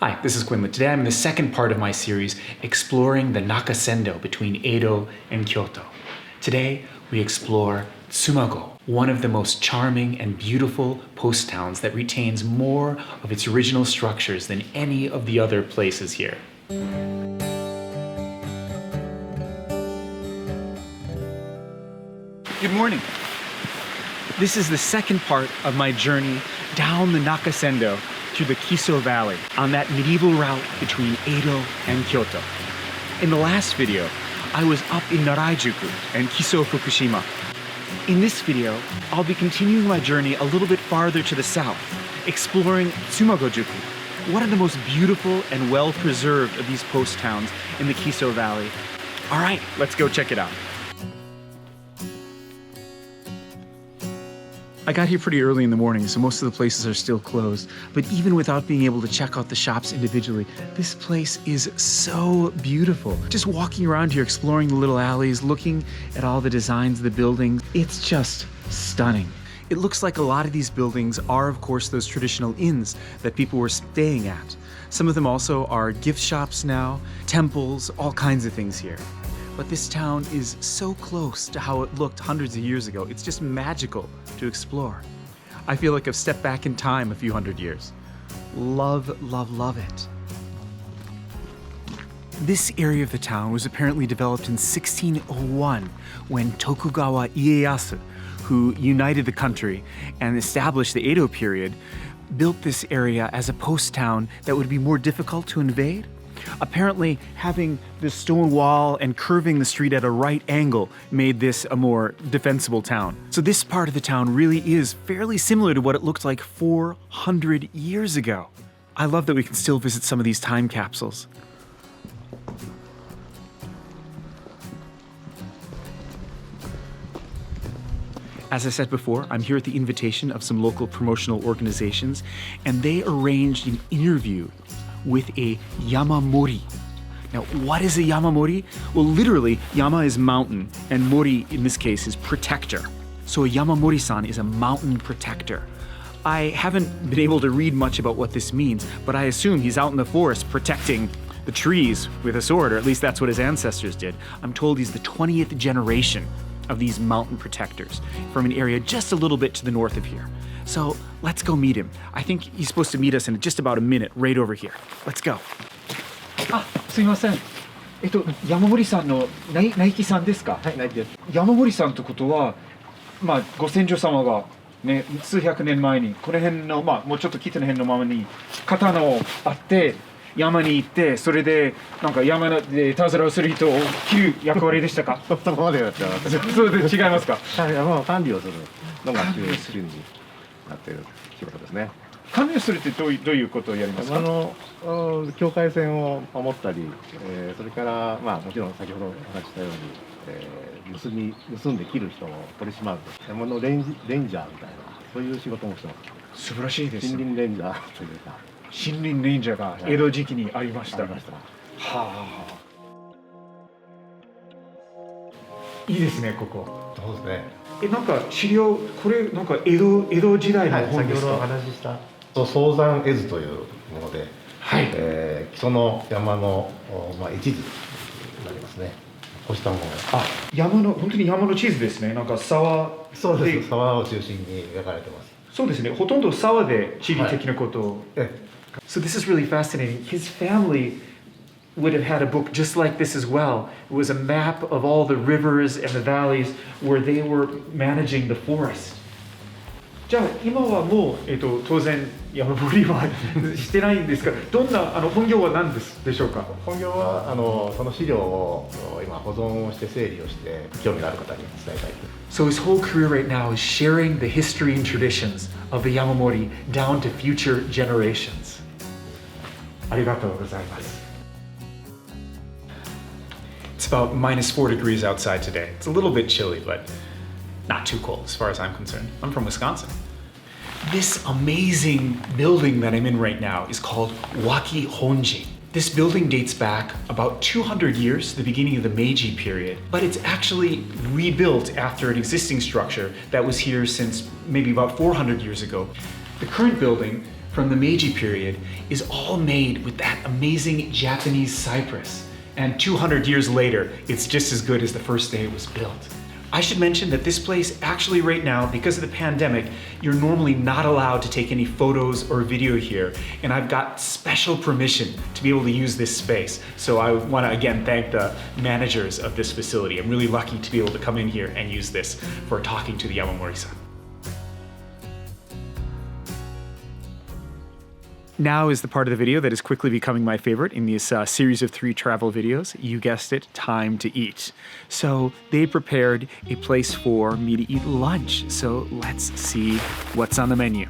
Hi, this is Quinlan. Today I'm in the second part of my series exploring the Nakasendo between Edo and Kyoto. Today we explore Tsumago, one of the most charming and beautiful post towns that retains more of its original structures than any of the other places here. Good morning. This is the second part of my journey down the Nakasendo through the Kiso Valley on that medieval route between Edo and Kyoto. In the last video, I was up in Nagano and Kiso, Fukushima. In this video, I'll be continuing my journey a little bit farther to the south, exploring Tsumago-juku, one of the most beautiful and well-preserved of these post towns in the Kiso Valley. All right, let's go check it out. I got here pretty early in the morning, so most of the places are still closed. But even without being able to check out the shops individually, this place is so beautiful. Just walking around here, exploring the little alleys, looking at all the designs of the buildings, it's just stunning. It looks like a lot of these buildings are, of course, those traditional inns that people were staying at. Some of them also are gift shops now, temples, all kinds of things here. But this town is so close to how it looked hundreds of years ago. It's just magical to explore. I feel like I've stepped back in time a few hundred years. Love, love, love it. This area of the town was apparently developed in 1601 when Tokugawa Ieyasu, who united the country and established the Edo period, built this area as a post town that would be more difficult to invade. Apparently, having this stone wall and curving the street at a right angle made this a more defensible town. So this part of the town really is fairly similar to what it looked like 400 years ago. I love that we can still visit some of these time capsules. As I said before, I'm here at the invitation of some local promotional organizations, and they arranged an interview with a Yamamori. Now, what is a Yamamori? Well, literally, Yama is mountain, and Mori, in this case, is protector. So a Yamamori-san is a mountain protector. I haven't been able to read much about what this means, but I assume he's out in the forest protecting the trees with a sword, or at least that's what his ancestors did. I'm told he's the 20th generation of these mountain protectors from an area just a little bit to the north of here. So let's go meet him. I think he's supposed to meet us in just about a minute, right over here. Let's go. すいません。山森さんのナイキさんですか？はい、ナイキです。山森さんってことは、まあご先祖様がね、数百年前にこの辺のもうちょっと北の辺のままに刀をあって山に行って、それでなんか山でいたずらをする人を切る役割でしたか？そこまでやってなかった。そうで違いますか？はい、管理をするのが主になっている仕事ですね。管理をするってどういうことをやりますか？境界線を守ったり、それからもちろん先ほどお話ししたように、盗んで切る人を取り締まる山のレンジャーみたいなそういう仕事もしてます。素晴らしいです。森林レンジャーというか。森林レンジャーが江戸時期にありました。はあ。いいですね、ここ。そうですね。なんか資料、これなんか江戸時代の本ですか？先ほどお話しした早山絵図というもので、はい、木曽の山の一図になりますね。こうしたもの。本当に山の地図ですね。なんか沢。そうです。沢を中心に描かれてます。そうですね。ほとんど沢で地理的なことを。So this is really fascinating. His family would have had a book just like this as well. It was a map of all the rivers and the valleys where they were managing the forest. じゃあ今はもう、当然山森はしてないんですが、どんな本業は何でしょうか？本業はその資料を今保存をして整理をして興味のある方に伝えたい。So his whole career right now is sharing the history and traditions of the Yamamori down to future generations. ありがとうございます。It's about -4 degrees outside today. It's a little bit chilly, but not too cold as far as I'm concerned. I'm from Wisconsin. This amazing building that I'm in right now is called Wakihonji. This building dates back about 200 years to the beginning of the Meiji period, but it's actually rebuilt after an existing structure that was here since maybe about 400 years ago. The current building from the Meiji period is all made with that amazing Japanese cypress. And 200 years later, it's just as good as the first day it was built. I should mention that this place actually right now, because of the pandemic, you're normally not allowed to take any photos or video here. And I've got special permission to be able to use this space. So I want to again thank the managers of this facility. I'm really lucky to be able to come in here and use this for talking to the Yamamori-san. Now is the part of the video that is quickly becoming my favorite in this series of 3 travel videos. You guessed it, time to eat. So they prepared a place for me to eat lunch. So let's see what's on the menu.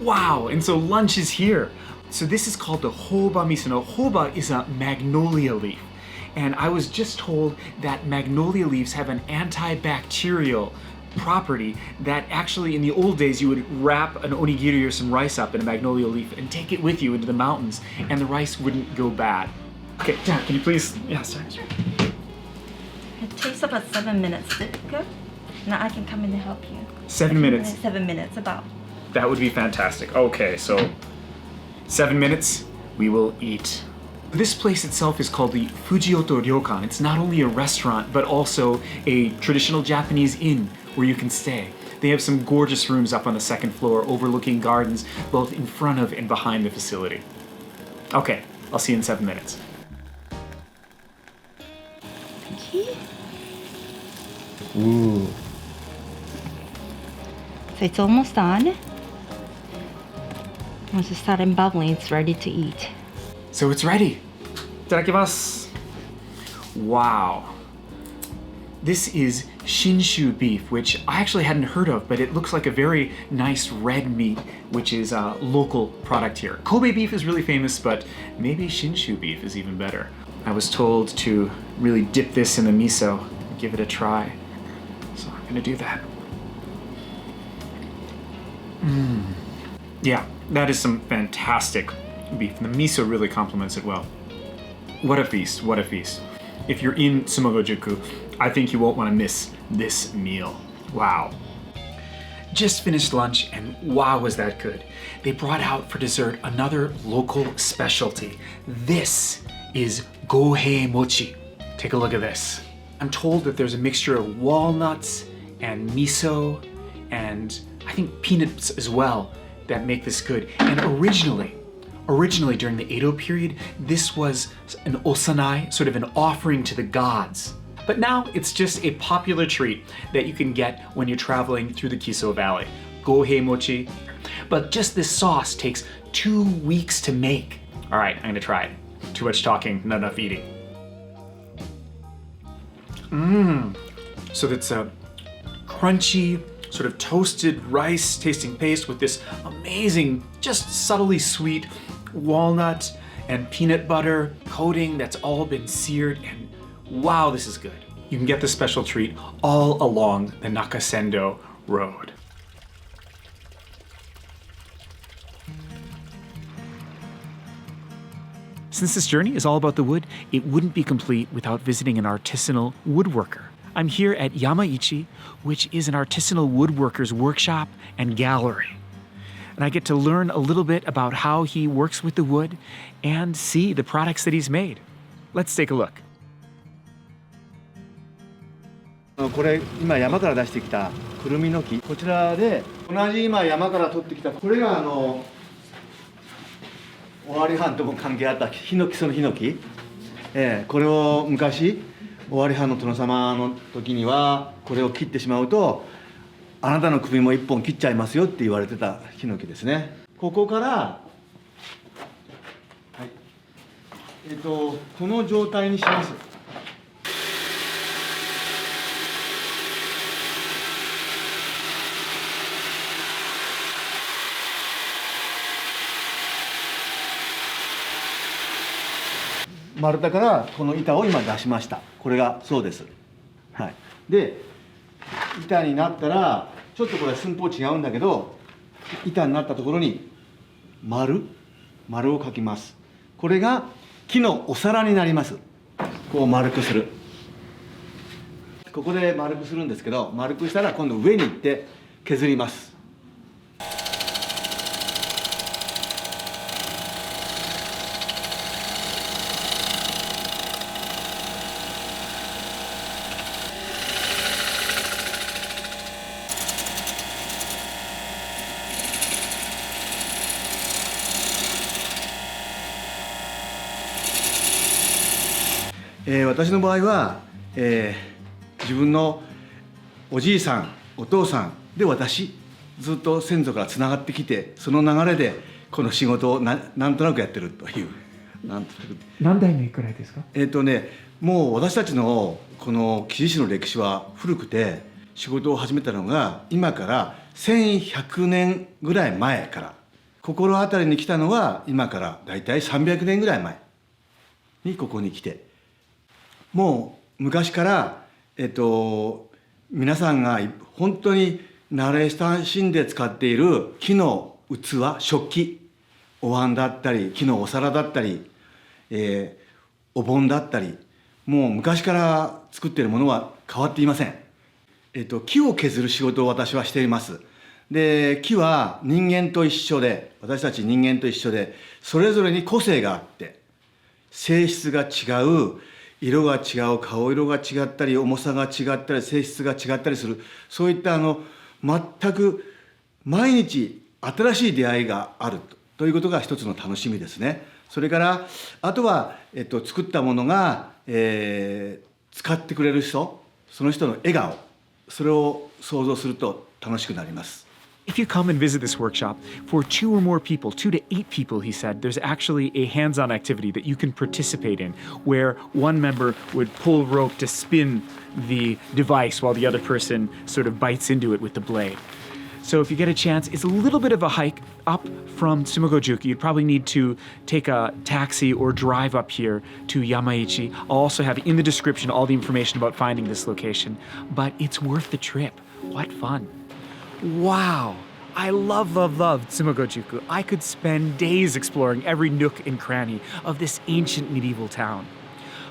Wow, and so lunch is here. So this is called the hoba miso. Now, hoba is a magnolia leaf. And I was just told that magnolia leaves have an antibacterial property that actually in the old days you would wrap an onigiri or some rice up in a magnolia leaf and take it with you into the mountains and the rice wouldn't go bad. Okay, Dad, can you please? Yeah, sorry. It takes about 7 minutes to cook. Now I can come in and help you. 7 minutes. 7 minutes, about. That would be fantastic. Okay, so 7 minutes, we will eat. This place itself is called the Fujioto Ryokan. It's not only a restaurant, but also a traditional Japanese inn where you can stay. They have some gorgeous rooms up on the 2nd floor overlooking gardens both in front of and behind the facility. Okay, I'll see you in 7 minutes. Thank you. Ooh. So it's almost done. Once it starts bubbling, it's ready to eat. So it's ready. Itadakimasu. Wow. This is Shinshu beef, which I actually hadn't heard of, but it looks like a very nice red meat, which is a local product here. Kobe beef is really famous, but maybe Shinshu beef is even better. I was told to really dip this in the miso and give it a try. So I'm gonna do that. Yeah, that is some fantastic beef. The miso really complements it well. What a feast, what a feast. If you're in Tsumago-juku, I think you won't want to miss this meal. Wow. Just finished lunch and wow was that good. They brought out for dessert another local specialty. This is gohei mochi. Take a look at this. I'm told that there's a mixture of walnuts and miso and I think peanuts as well that make this good. And originally during the Edo period, this was an osanai, sort of an offering to the gods. But now it's just a popular treat that you can get when you're traveling through the Kiso Valley. Gohei mochi. But just this sauce takes 2 weeks to make. All right, I'm gonna try it. Too much talking, not enough eating. So that's a crunchy, sort of toasted rice tasting paste with this amazing, just subtly sweet walnut and peanut butter coating that's all been seared, and wow, this is good. You can get this special treat all along the Nakasendo Road. Since this journey is all about the wood, it wouldn't be complete without visiting an artisanal woodworker. I'm here at Yamaichi, which is an artisanal woodworker's workshop and gallery. And I get to learn a little bit about how he works with the wood and see the products that he's made. Let's take a look. これ今山から出してきたくるみの木、こちらで同じ今山から取ってきたこれが尾張藩とも関係あったヒノキ、そのヒノキ、これを昔尾張藩の殿様の時にはこれを切ってしまうとあなたの首も一本切っちゃいますよって言われてたヒノキですね。ここから、はい、この状態にします。丸太からこの板を今出しました。これがそうです。はい。で、板になったらちちょっとこれ寸法違うんだけど、板になったところに丸を描きます。これが木のお皿になります。こう丸くする。ここで丸くするんですけど、丸くしたら今度上に行って削ります。私の場合は、自分のおじいさんお父さんで私ずっと先祖からつながってきて、その流れでこの仕事をなんとなくやってるという。何代目くらいですか？もう私たちのこの木地師の歴史は古くて、仕事を始めたのが今から1100年ぐらい前から、心当たりに来たのは今からだいたい300年ぐらい前にここに来て、もう昔から、皆さんが本当に慣れ親しんで使っている木の器、食器、お椀だったり木のお皿だったり、お盆だったり、もう昔から作っているものは変わっていません。木を削る仕事を私はしています。で、木は人間と一緒で、私たち人間と一緒で、それぞれに個性があって、性質が違う、色が違う、顔色が違ったり、重さが違ったり、性質が違ったりする、そういった全く毎日新しい出会いがあるということが一つの楽しみですね。それからあとは、作ったものが、使ってくれる人、その人の笑顔、それを想像すると楽しくなります。If you come and visit this workshop, for 2 or more people, 2 to 8 people, he said, there's actually a hands-on activity that you can participate in, where one member would pull rope to spin the device while the other person sort of bites into it with the blade. So if you get a chance, it's a little bit of a hike up from Tsumago-juku. You'd probably need to take a taxi or drive up here to Yamaichi. I'll also have in the description all the information about finding this location, but it's worth the trip. What fun. Wow, I love Tsumago-juku. I could spend days exploring every nook and cranny of this ancient medieval town.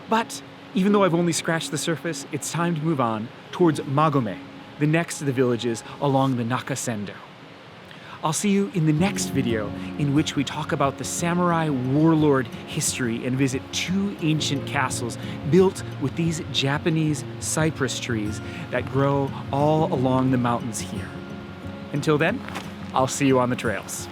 But even though I've only scratched the surface, it's time to move on towards Magome, the next of the villages along the Nakasendo. I'll see you in the next video, in which we talk about the samurai warlord history and visit 2 ancient castles built with these Japanese cypress trees that grow all along the mountains here. Until then, I'll see you on the trails.